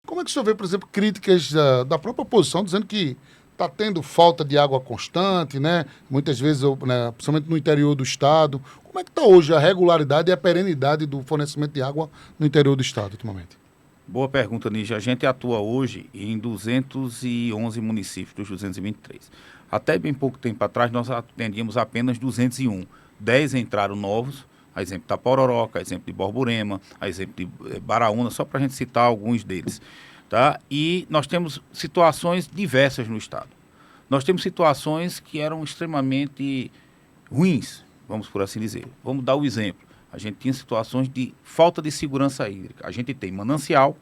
Como é que o senhor vê, por exemplo, críticas da própria oposição dizendo que está tendo falta de água constante, né? Muitas vezes, né, principalmente no interior do estado. Como é que está hoje a regularidade e a perenidade do fornecimento de água no interior do estado, ultimamente? Boa pergunta, Nígia. A gente atua hoje em 211 municípios dos 223. Até bem pouco tempo atrás, nós atendíamos apenas 201. 10 entraram novos, a exemplo da Pororoca, a exemplo de Borborema, a exemplo de Baraúna, só para a gente citar alguns deles. Tá? E nós temos situações diversas no estado. Nós temos situações que eram extremamente ruins, vamos por assim dizer. Vamos dar o exemplo. A gente tinha situações de falta de segurança hídrica. A gente tem manancial,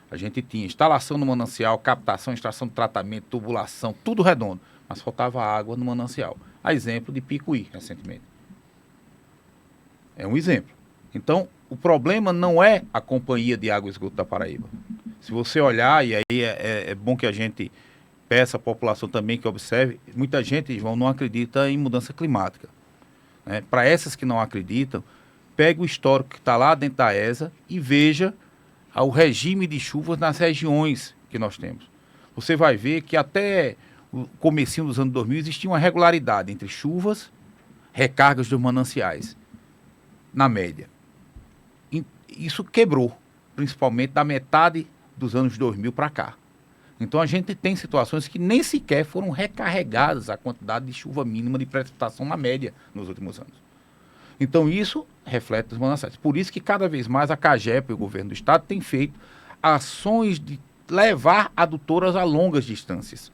a gente tinha instalação no manancial, captação, extração de tratamento, tubulação, tudo redondo, mas faltava água no manancial. A exemplo de Picuí, recentemente. É um exemplo. Então, o problema não é a Companhia de Água e Esgoto da Paraíba. Se você olhar, e aí é bom que a gente peça à população também que observe, muita gente, João, não acredita em mudança climática. Né? Para essas que não acreditam, pegue o histórico que está lá dentro da ESA e veja o regime de chuvas nas regiões que nós temos. Você vai ver que até o comecinho dos anos 2000 existia uma regularidade entre chuvas, recargas dos mananciais, na média. Isso quebrou, principalmente da metade dos anos 2000 para cá. Então a gente tem situações que nem sequer foram recarregadas a quantidade de chuva mínima de precipitação na média nos últimos anos. Então isso reflete os mananciais. Por isso que cada vez mais a CAGEP e o governo do estado têm feito ações de levar adutoras a longas distâncias.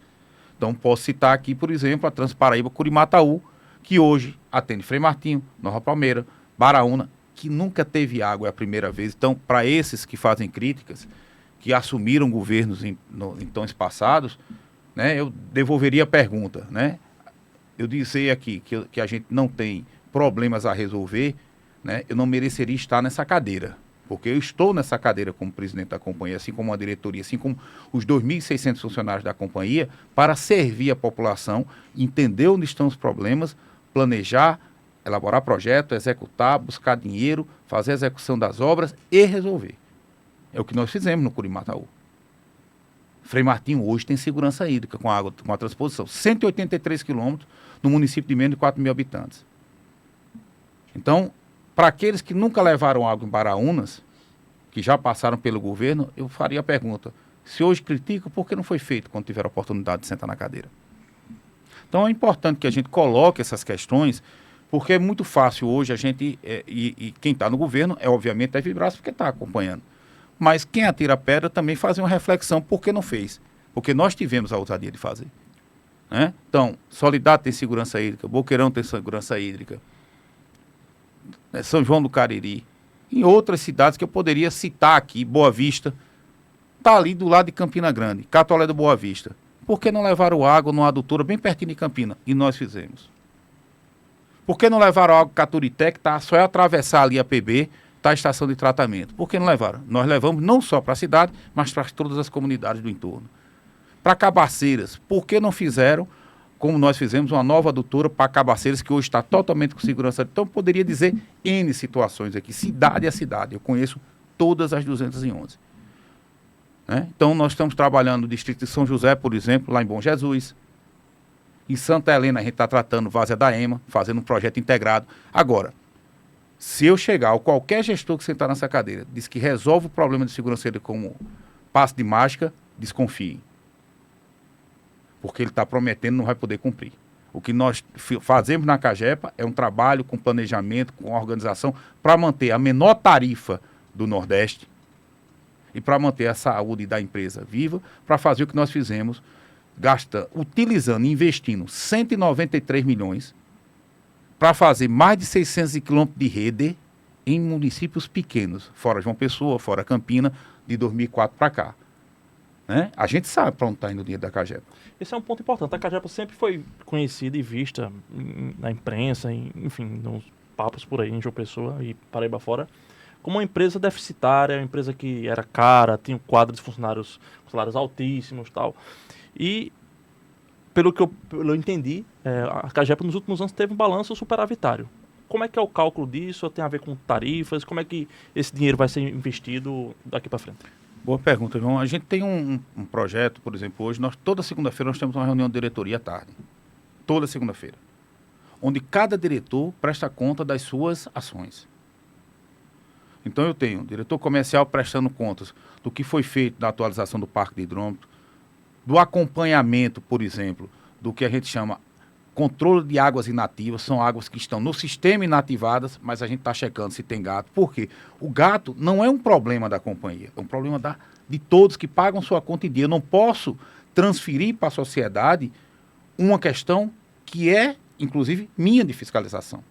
Então posso citar aqui, por exemplo, a Transparaíba-Curimataú, que hoje atende Frei Martinho, Nova Palmeira, Baraúna, que nunca teve água, é a primeira vez. Então, para esses que fazem críticas, que assumiram governos em tons passados, né, eu devolveria a pergunta. Né? Eu dizer aqui que a gente não tem problemas a resolver, né, eu não mereceria estar nessa cadeira. Porque eu estou nessa cadeira como presidente da companhia, assim como a diretoria, assim como os 2.600 funcionários da companhia, para servir a população, entender onde estão os problemas, planejar, elaborar projeto, executar, buscar dinheiro, fazer a execução das obras e resolver. É o que nós fizemos no Curimataú. Frei Martinho hoje tem segurança hídrica com a água, com a transposição. 183 quilômetros no município de menos de 4 mil habitantes. Então, para aqueles que nunca levaram água em Baraúnas, que já passaram pelo governo, eu faria a pergunta: se hoje criticam, por que não foi feito quando tiveram a oportunidade de sentar na cadeira? Então é importante que a gente coloque essas questões, porque é muito fácil hoje a gente, e quem está no governo, obviamente deve vibrar porque está acompanhando. Mas quem atira a pedra também faz uma reflexão, por que não fez? Porque nós tivemos a ousadia de fazer. Né? Então, Soledade tem segurança hídrica, Boqueirão tem segurança hídrica, São João do Cariri, em outras cidades que eu poderia citar aqui, Boa Vista, está ali do lado de Campina Grande, Catolé do Boa Vista. Por que não levaram água numa adutora bem pertinho de Campina? E nós fizemos. Por que não levaram água Caturité, que só é atravessar ali a PB, está a estação de tratamento? Por que não levaram? Nós levamos não só para a cidade, mas para todas as comunidades do entorno. Para Cabaceiras, por que não fizeram, como nós fizemos, uma nova adutora para Cabaceiras, que hoje está totalmente com segurança? Então, eu poderia dizer N situações aqui, cidade a cidade. Eu conheço todas as 211. Né? Então, nós estamos trabalhando no distrito de São José, por exemplo, lá em Bom Jesus. Em Santa Helena, a gente está tratando Várzea da Ema, fazendo um projeto integrado. Agora, se eu chegar, ou qualquer gestor que sentar nessa cadeira, diz que resolve o problema de segurança hídrica como passe de mágica, desconfie. Porque ele está prometendo e não vai poder cumprir. O que nós fazemos na CAGEPA é um trabalho com planejamento, com organização, para manter a menor tarifa do Nordeste e para manter a saúde da empresa viva, para fazer o que nós fizemos, utilizando, investindo 193 milhões para fazer mais de 600 quilômetros de rede em municípios pequenos, fora João Pessoa, fora Campina, de 2004 para cá. Né? A gente sabe para onde está indo o dinheiro da CAGEPA. Esse é um ponto importante. A CAGEPA sempre foi conhecida e vista na imprensa, enfim, nos papos por aí, em João Pessoa e Paraíba fora, como uma empresa deficitária, uma empresa que era cara, tinha um quadro de funcionários com salários altíssimos e tal. E, pelo que eu entendi, a CAGEPA nos últimos anos teve um balanço superavitário. Como é que é o cálculo disso? Tem a ver com tarifas? Como é que esse dinheiro vai ser investido daqui para frente? Boa pergunta, João. A gente tem um projeto, por exemplo, hoje, toda segunda-feira nós temos uma reunião de diretoria à tarde. Toda segunda-feira. Onde cada diretor presta conta das suas ações. Então eu tenho diretor comercial prestando contas do que foi feito na atualização do parque de hidrômetro, do acompanhamento, por exemplo, do que a gente chama controle de águas inativas, são águas que estão no sistema inativadas, mas a gente está checando se tem gato. Por quê? O gato não é um problema da companhia, é um problema de todos que pagam sua conta em dia. Eu não posso transferir para a sociedade uma questão que é, inclusive, minha de fiscalização.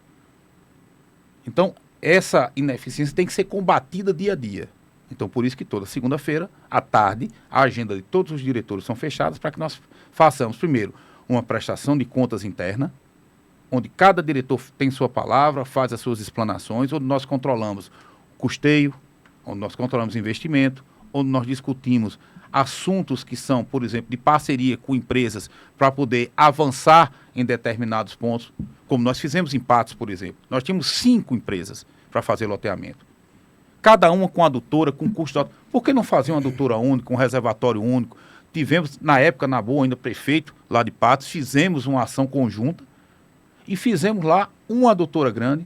Então, essa ineficiência tem que ser combatida dia a dia. Então, por isso que toda segunda-feira, à tarde, a agenda de todos os diretores são fechadas para que nós façamos, primeiro, uma prestação de contas interna, onde cada diretor tem sua palavra, faz as suas explanações, onde nós controlamos custeio, onde nós controlamos investimento, onde nós discutimos assuntos que são, por exemplo, de parceria com empresas para poder avançar em determinados pontos, como nós fizemos em Patos, por exemplo. Nós tínhamos 5 empresas para fazer loteamento. Cada uma com adutora, com custo alto. Por que não fazer uma adutora única, um reservatório único? Tivemos, na época, na boa, ainda prefeito lá de Patos, fizemos uma ação conjunta e fizemos lá uma adutora grande,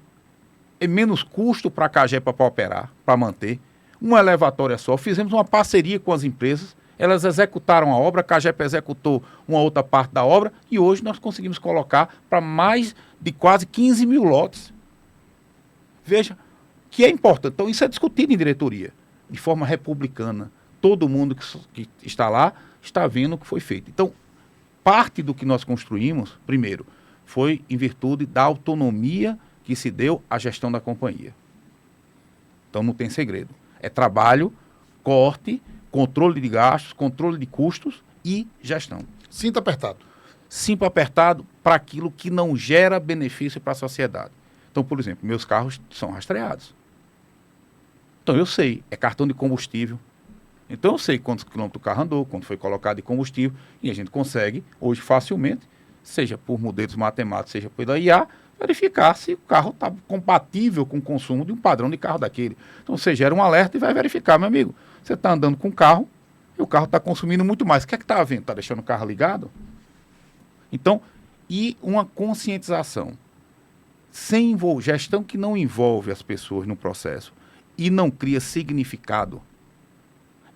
e menos custo para a Cagepa para operar, para manter, uma elevatória só. Fizemos uma parceria com as empresas, elas executaram a obra, a Cagepa executou uma outra parte da obra e hoje nós conseguimos colocar para mais de quase 15 mil lotes. Veja, que é importante. Então, isso é discutido em diretoria, de forma republicana. Todo mundo que está lá está vendo o que foi feito. Então, parte do que nós construímos, primeiro, foi em virtude da autonomia que se deu à gestão da companhia. Então, não tem segredo. É trabalho, corte, controle de gastos, controle de custos e gestão. Cinto apertado. Cinto apertado para aquilo que não gera benefício para a sociedade. Então, por exemplo, meus carros são rastreados. Então, eu sei, é cartão de combustível. Então, eu sei quantos quilômetros o carro andou, quanto foi colocado de combustível, e a gente consegue, hoje, facilmente, seja por modelos matemáticos, seja pela IA, verificar se o carro está compatível com o consumo de um padrão de carro daquele. Então, você gera um alerta e vai verificar, meu amigo, você está andando com o carro e o carro está consumindo muito mais. O que é que está havendo? Está deixando o carro ligado? Então, e uma conscientização. Sem gestão que não envolve as pessoas no processo e não cria significado,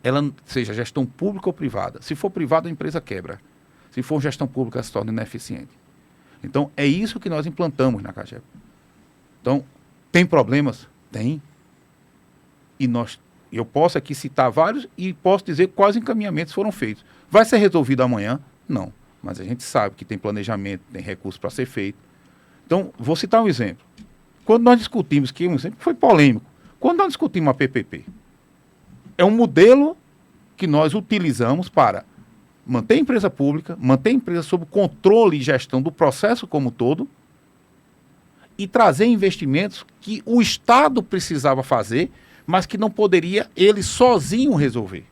ela seja gestão pública ou privada. Se for privada, a empresa quebra. Se for gestão pública, ela se torna ineficiente. Então, é isso que nós implantamos na Cagepa. Então, tem problemas? Tem. E eu posso aqui citar vários e posso dizer quais encaminhamentos foram feitos. Vai ser resolvido amanhã? Não. Mas a gente sabe que tem planejamento, tem recurso para ser feito. Então, vou citar um exemplo. Quando nós discutimos, que um exemplo foi polêmico, quando nós discutimos a PPP, é um modelo que nós utilizamos para manter a empresa pública, manter a empresa sob controle e gestão do processo como um todo e trazer investimentos que o Estado precisava fazer, mas que não poderia ele sozinho resolver.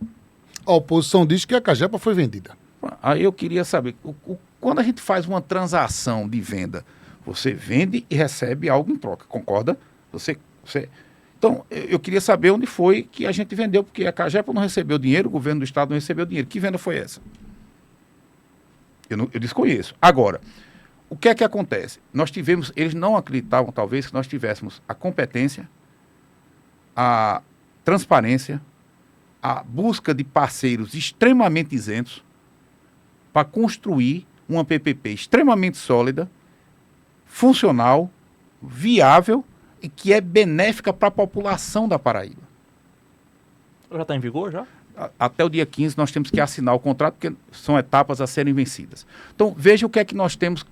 A oposição diz que a Cagepa foi vendida. Aí eu queria saber, quando a gente faz uma transação de venda, você vende e recebe algo em troca, concorda? Então, eu queria saber onde foi que a gente vendeu, porque a Cagepa não recebeu dinheiro, o governo do Estado não recebeu dinheiro. Que venda foi essa? Eu desconheço. Agora, o que é que acontece? Eles não acreditavam, talvez, que nós tivéssemos a competência, a transparência, a busca de parceiros extremamente isentos para construir uma PPP extremamente sólida, funcional, viável e que é benéfica para a população da Paraíba. Já está em vigor já? Até o dia 15 nós temos que assinar o contrato, porque são etapas a serem vencidas. Então, veja o que é que nós temos,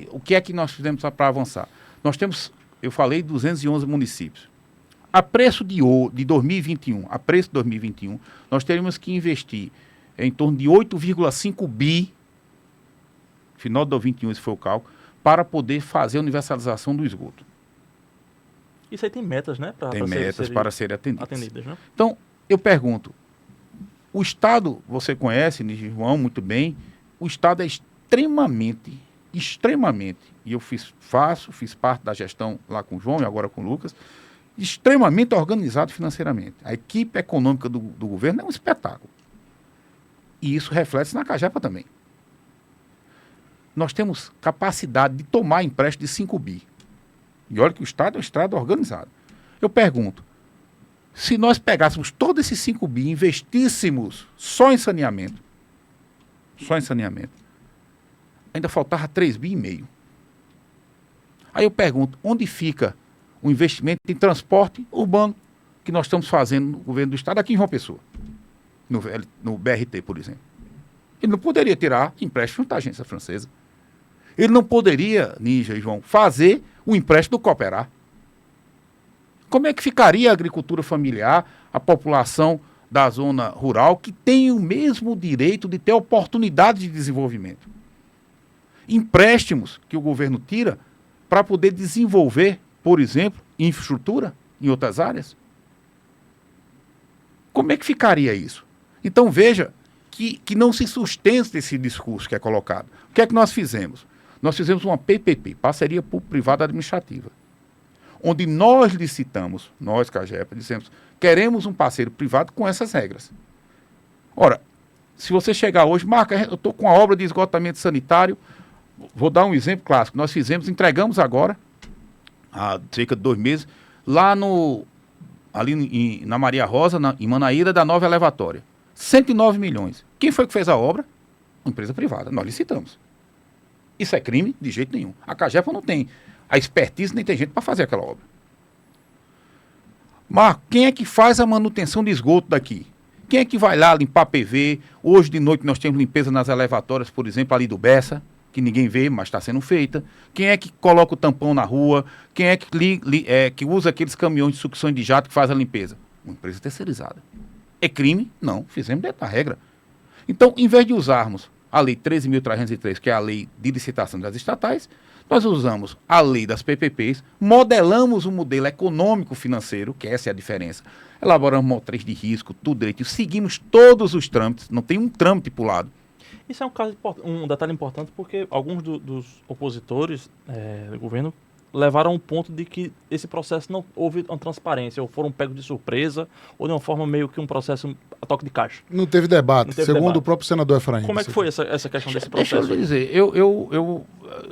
o que é que nós fizemos para avançar. Nós temos, eu falei, 211 municípios. A preço de 2021, nós teríamos que investir em torno de 8,5 bi, final de 2021 esse foi o cálculo, para poder fazer a universalização do esgoto. Isso aí tem metas, né? Tem metas para serem atendidas. Né? Então, eu pergunto, o Estado, você conhece, João, muito bem, o Estado é extremamente, e eu fiz parte da gestão lá com o João e agora com o Lucas, extremamente organizado financeiramente. A equipe econômica do governo é um espetáculo. E isso reflete na Cagepa também. Nós temos capacidade de tomar empréstimo de 5 bi. E olha que o Estado é um Estado organizado. Eu pergunto, se nós pegássemos todos esses 5 bi e investíssemos só em saneamento, ainda faltava 3,5 bi. Aí eu pergunto, onde fica o investimento em transporte urbano que nós estamos fazendo no governo do Estado aqui em João Pessoa, no BRT, por exemplo? Ele não poderia tirar empréstimo da agência francesa. Ele não poderia, Ninja e João, fazer o empréstimo do Cooperar. Como é que ficaria a agricultura familiar, a população da zona rural, que tem o mesmo direito de ter oportunidade de desenvolvimento? Empréstimos que o governo tira para poder desenvolver, por exemplo, infraestrutura em outras áreas. Como é que ficaria isso? Então veja que não se sustenta esse discurso que é colocado. O que é que nós fizemos? Nós fizemos uma PPP, Parceria Público-Privada Administrativa, onde nós licitamos, nós, Cagepa, dissemos, queremos um parceiro privado com essas regras. Ora, se você chegar hoje, Marca, eu estou com a obra de esgotamento sanitário, vou dar um exemplo clássico, nós entregamos agora, há cerca de 2 meses, lá ali na Maria Rosa, em Manaíra, da nova elevatória. 109 milhões. Quem foi que fez a obra? Uma empresa privada, nós licitamos. Isso é crime? De jeito nenhum. A Cagepa não tem a expertise, nem tem gente para fazer aquela obra. Marco, quem é que faz a manutenção de esgoto daqui? Quem é que vai lá limpar PV? Hoje de noite nós temos limpeza nas elevatórias, por exemplo, ali do Bessa, que ninguém vê, mas está sendo feita. Quem é que coloca o tampão na rua? Quem é que usa aqueles caminhões de sucção de jato que faz a limpeza? Uma empresa terceirizada. É crime? Não, fizemos dentro da regra. Então, em vez de usarmos a Lei 13.303, que é a lei de licitação das estatais, nós usamos a lei das PPPs, modelamos um modelo econômico-financeiro, que essa é a diferença, elaboramos matriz de risco, tudo direito, seguimos todos os trâmites, não tem um trâmite pulado. Isso é um detalhe importante porque alguns dos opositores do governo levaram ao ponto de que esse processo não houve uma transparência, ou foram pegos de surpresa, ou de uma forma meio que um processo a toque de caixa. Não teve debate, segundo o próprio senador Efraim. Como é que foi essa questão desse processo? Deixa eu dizer,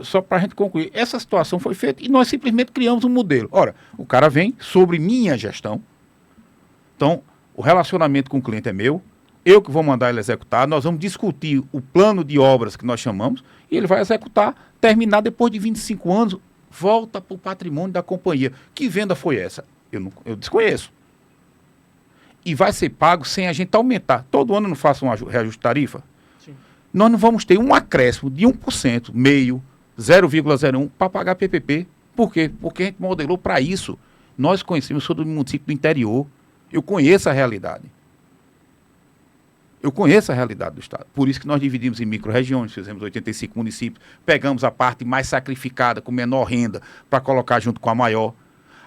só para a gente concluir, essa situação foi feita e nós simplesmente criamos um modelo. Ora, o cara vem sobre minha gestão, então o relacionamento com o cliente é meu, eu que vou mandar ele executar, nós vamos discutir o plano de obras que nós chamamos, e ele vai executar, terminar depois de 25 anos, volta para o patrimônio da companhia. Que venda foi essa? Eu desconheço. E vai ser pago sem a gente aumentar. Todo ano eu não faço um reajuste de tarifa? Sim. Nós não vamos ter um acréscimo de 1%, meio, 0,01 para pagar PPP. Por quê? Porque a gente modelou para isso. Nós conhecemos, eu sou do município do interior. Eu conheço a realidade. Eu conheço a realidade do Estado. Por isso que nós dividimos em micro-regiões, fizemos 85 municípios, pegamos a parte mais sacrificada, com menor renda, para colocar junto com a maior.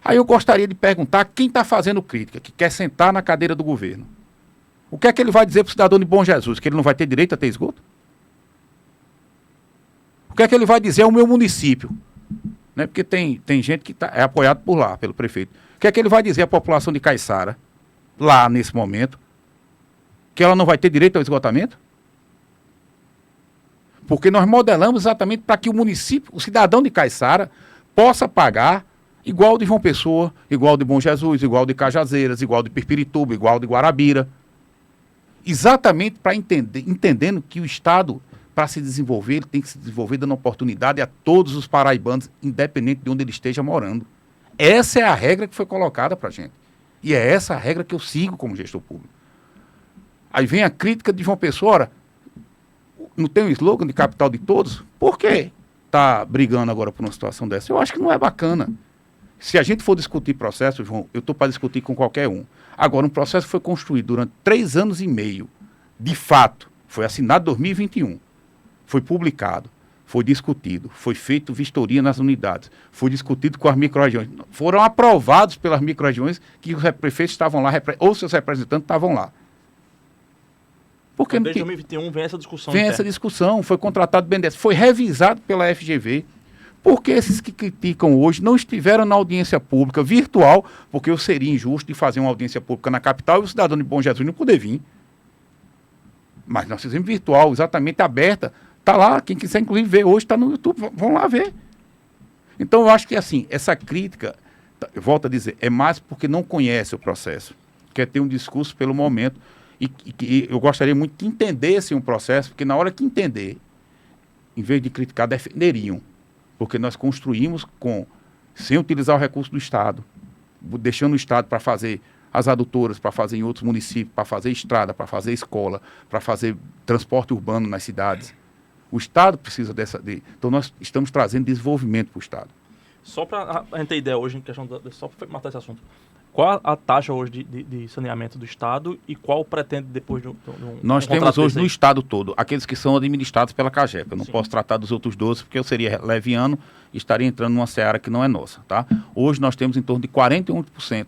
Aí eu gostaria de perguntar quem está fazendo crítica, que quer sentar na cadeira do governo. O que é que ele vai dizer para o cidadão de Bom Jesus? Que ele não vai ter direito a ter esgoto? O que é que ele vai dizer ao meu município? Né? Porque tem gente que é apoiado por lá, pelo prefeito. O que é que ele vai dizer à população de Caiçara, lá nesse momento? Que ela não vai ter direito ao esgotamento? Porque nós modelamos exatamente para que o município, o cidadão de Caiçara, possa pagar igual de João Pessoa, igual de Bom Jesus, igual de Cajazeiras, igual de Pirpirituba, igual de Guarabira. Exatamente para entendendo que o Estado, para se desenvolver, ele tem que se desenvolver dando oportunidade a todos os paraibanos, independente de onde ele esteja morando. Essa é a regra que foi colocada para a gente. E é essa a regra que eu sigo como gestor público. Aí vem a crítica de João Pessoa, ora, não tem um slogan de capital de todos? Por que está brigando agora por uma situação dessa? Eu acho que não é bacana. Se a gente for discutir processo, João, eu estou para discutir com qualquer um. Agora, um processo foi construído durante 3 anos e meio, de fato, foi assinado em 2021, foi publicado, foi discutido, foi feito vistoria nas unidades, foi discutido com as micro-regiões. Foram aprovados pelas micro-regiões que os prefeitos estavam lá, ou seus representantes estavam lá. Porque desde 2021 vem essa discussão. Essa discussão, foi contratado o BNDES, foi revisado pela FGV, Porque esses que criticam hoje não estiveram na audiência pública virtual, porque eu seria injusto de fazer uma audiência pública na capital e o cidadão de Bom Jesus não poder vir. Mas nós fizemos virtual, exatamente aberta. Está lá, quem quiser inclusive ver hoje, está no YouTube, vão lá ver. Então eu acho que assim, essa crítica, eu volto a dizer, é mais porque não conhece o processo, quer ter um discurso pelo momento, e eu gostaria muito que entendessem o processo, porque na hora que entender, em vez de criticar, defenderiam. Porque nós construímos sem utilizar o recurso do Estado, deixando o Estado para fazer as adutoras, para fazer em outros municípios, para fazer estrada, para fazer escola, para fazer transporte urbano nas cidades. O Estado precisa então nós estamos trazendo desenvolvimento para o Estado. Só para a gente ter ideia hoje, em questão só para matar esse assunto, qual a taxa hoje de saneamento do Estado e qual pretende depois de um Nós temos hoje no Estado todo, aqueles que são administrados pela CAGEP. Eu não Sim. posso tratar dos outros 12 porque eu seria leviano e estaria entrando numa seara que não é nossa. Tá? Hoje nós temos em torno de 41%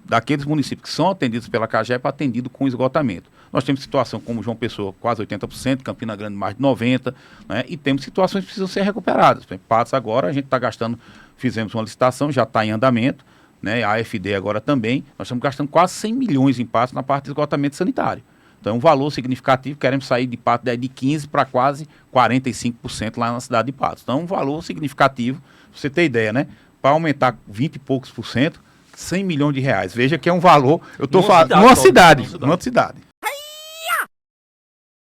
daqueles municípios que são atendidos pela CAGEP atendido com esgotamento. Nós temos situação como João Pessoa, quase 80%, Campina Grande mais de 90%, né? E temos situações que precisam ser recuperadas. Por exemplo, Patos agora a gente está gastando, fizemos uma licitação, já está em andamento, né? A AFD agora também, nós estamos gastando quase 100 milhões em Patos na parte de esgotamento sanitário. Então é um valor significativo, queremos sair de Patos de 15% para quase 45% lá na cidade de Patos. Então é um valor significativo, pra você ter ideia, né? Para aumentar 20 e poucos por cento, 100 milhões de reais. Veja que é um valor, eu estou falando, numa cidade.